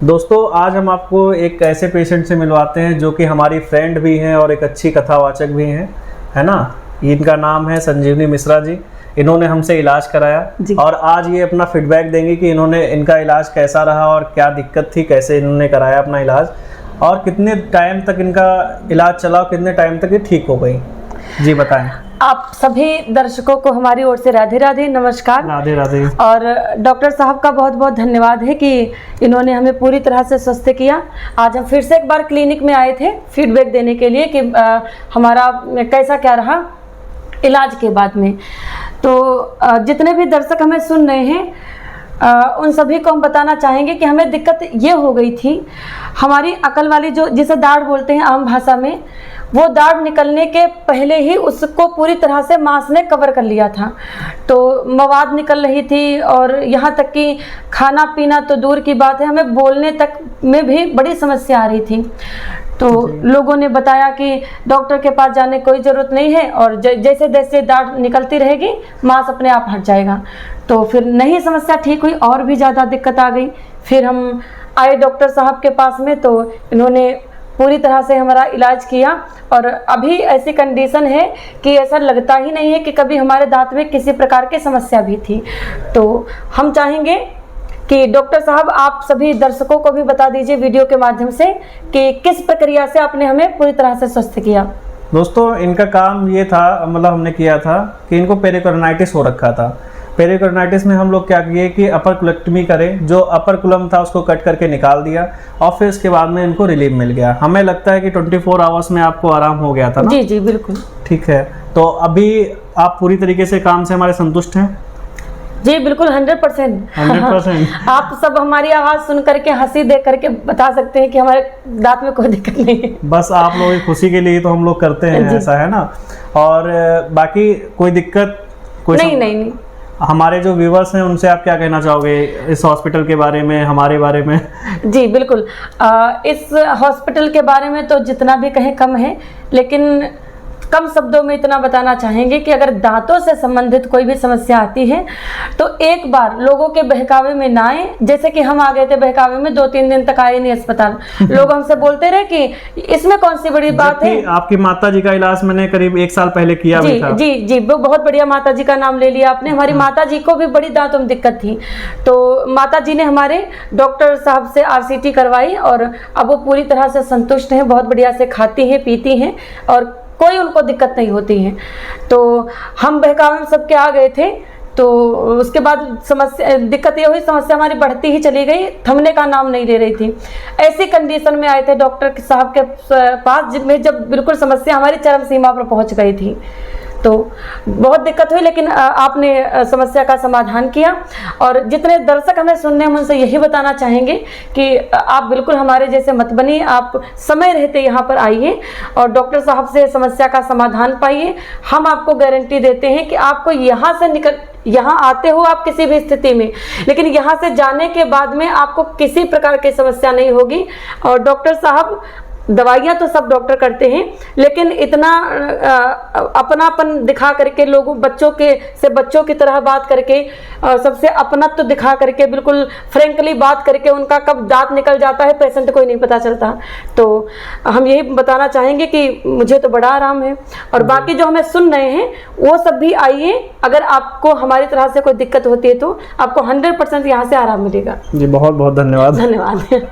दोस्तों आज हम आपको एक ऐसे पेशेंट से मिलवाते हैं जो कि हमारी फ्रेंड भी हैं और एक अच्छी कथावाचक भी हैं, है ना। इनका नाम है संजीवनी मिश्रा जी। इन्होंने हमसे इलाज कराया और आज ये अपना फीडबैक देंगे कि इनका इलाज कैसा रहा और क्या दिक्कत थी, कैसे इन्होंने कराया अपना इलाज और कितने टाइम तक इनका इलाज चला और कितने टाइम तक ये ठीक हो गई। जी बताएं। आप सभी दर्शकों को हमारी ओर से राधे राधे, नमस्कार। राधे राधे। और डॉक्टर साहब का बहुत बहुत धन्यवाद है कि इन्होंने हमें पूरी तरह से स्वस्थ किया। आज हम फिर से एक बार क्लिनिक में आए थे फीडबैक देने के लिए कि हमारा कैसा क्या रहा इलाज के बाद में। तो जितने भी दर्शक हमें सुन रहे हैं उन सभी को हम बताना चाहेंगे कि हमें दिक्कत ये हो गई थी, हमारी अकल वाली जो जिसे दाढ़ बोलते हैं आम भाषा में, वो दाढ़ निकलने के पहले ही उसको पूरी तरह से मांस ने कवर कर लिया था। तो मवाद निकल रही थी और यहाँ तक कि खाना पीना तो दूर की बात है, हमें बोलने तक में भी बड़ी समस्या आ रही थी। तो लोगों ने बताया कि डॉक्टर के पास जाने की कोई ज़रूरत नहीं है और जैसे जैसे दाढ़ निकलती रहेगी मांस अपने आप हट जाएगा। तो फिर नहीं समस्या ठीक हुई और भी ज़्यादा दिक्कत आ गई। फिर हम आए डॉक्टर साहब के पास में, तो इन्होंने पूरी तरह से हमारा इलाज किया और अभी ऐसी कंडीशन है कि ऐसा लगता ही नहीं है कि कभी हमारे दांत में किसी प्रकार की समस्या भी थी। तो हम चाहेंगे कि डॉक्टर साहब आप सभी दर्शकों को भी बता दीजिए वीडियो के माध्यम से कि किस प्रक्रिया से आपने हमें पूरी तरह से स्वस्थ किया। दोस्तों इनका काम ये था, मतलब हमने किया था कि इनको पेरिकोर्नाइटिस हो रखा था। पेरिकोर्नाइटिस में हम लोग क्या किए कि अपर कुलेक्टमी करें, जो अपर कुलम था उसको कट करके निकाल दिया और फिर इसके बाद में इनको रिलीफ मिल गया। हमें लगता है कि 24 आवर्स में आपको आराम हो गया था ना। जी जी बिल्कुल ठीक है। तो अभी आप पूरी तरीके से काम से हमारे संतुष्ट हैं? जी बिल्कुल 100%। आप सब हमारी आवाज़ सुन करके हंसी देख करके बता सकते हैं कि हमारे दांत में कोई दिक्कत नहीं है। बस आप लोगों की खुशी के लिए तो हम लोग करते हैं, ऐसा है ना। और बाकी कोई दिक्कत कोई नहीं। हमारे जो व्यूवर्स हैं उनसे आप क्या कहना चाहोगे इस हॉस्पिटल के बारे में, हमारे बारे में? जी बिल्कुल, इस हॉस्पिटल के बारे में तो जितना भी कहें कम है, लेकिन कम शब्दों में इतना बताना चाहेंगे कि अगर दांतों से संबंधित कोई भी समस्या आती है तो एक बार लोगों के बहकावे में ना आए। जैसे कि हम आ गए थे बहकावे में, 2-3 दिन तक आए नहीं अस्पताल। लोग हमसे बोलते रहे कि इसमें कौन सी बड़ी बात है। आपकी माता जी का इलाज मैंने करीब 1 साल पहले किया जी, भी था। जी वो बहुत बढ़िया, माता जी का नाम ले लिया आपने। हमारी माता जी को भी बड़ी दांतों में दिक्कत थी, तो माता जी ने हमारे डॉक्टर साहब से RCT करवाई और अब वो पूरी तरह से संतुष्ट हैं, बहुत बढ़िया से खाती हैं पीती हैं और कोई उनको दिक्कत नहीं होती है। तो हम बहकावे में सबके आ गए थे, तो उसके बाद दिक्कत ये हुई, समस्या हमारी बढ़ती ही चली गई, थमने का नाम नहीं ले रही थी। ऐसी कंडीशन में आए थे डॉक्टर साहब के पास जिसमें जब बिल्कुल समस्या हमारी चरम सीमा पर पहुंच गई थी। तो बहुत दिक्कत हुई, लेकिन आपने समस्या का समाधान किया। और जितने दर्शक हमें सुनने हैं उनसे यही बताना चाहेंगे कि आप बिल्कुल हमारे जैसे मत बनिए, आप समय रहते यहाँ पर आइए और डॉक्टर साहब से समस्या का समाधान पाइए। हम आपको गारंटी देते हैं कि आपको यहाँ आते हो आप किसी भी स्थिति में, लेकिन यहाँ से जाने के बाद में आपको किसी प्रकार की समस्या नहीं होगी। और डॉक्टर साहब दवाइयाँ तो सब डॉक्टर करते हैं, लेकिन इतना अपनापन दिखा करके लोगों बच्चों की तरह बात करके सबसे अपनत्व तो दिखा करके बिल्कुल फ्रेंकली बात करके उनका कब दांत निकल जाता है पेशेंट को ही नहीं पता चलता। तो हम यही बताना चाहेंगे कि मुझे तो बड़ा आराम है और बाकी जो हमें सुन रहे हैं वो सब भी आइए। अगर आपको हमारी तरह से कोई दिक्कत होती है तो आपको 100% यहाँ से आराम मिलेगा। जी बहुत बहुत धन्यवाद। धन्यवाद।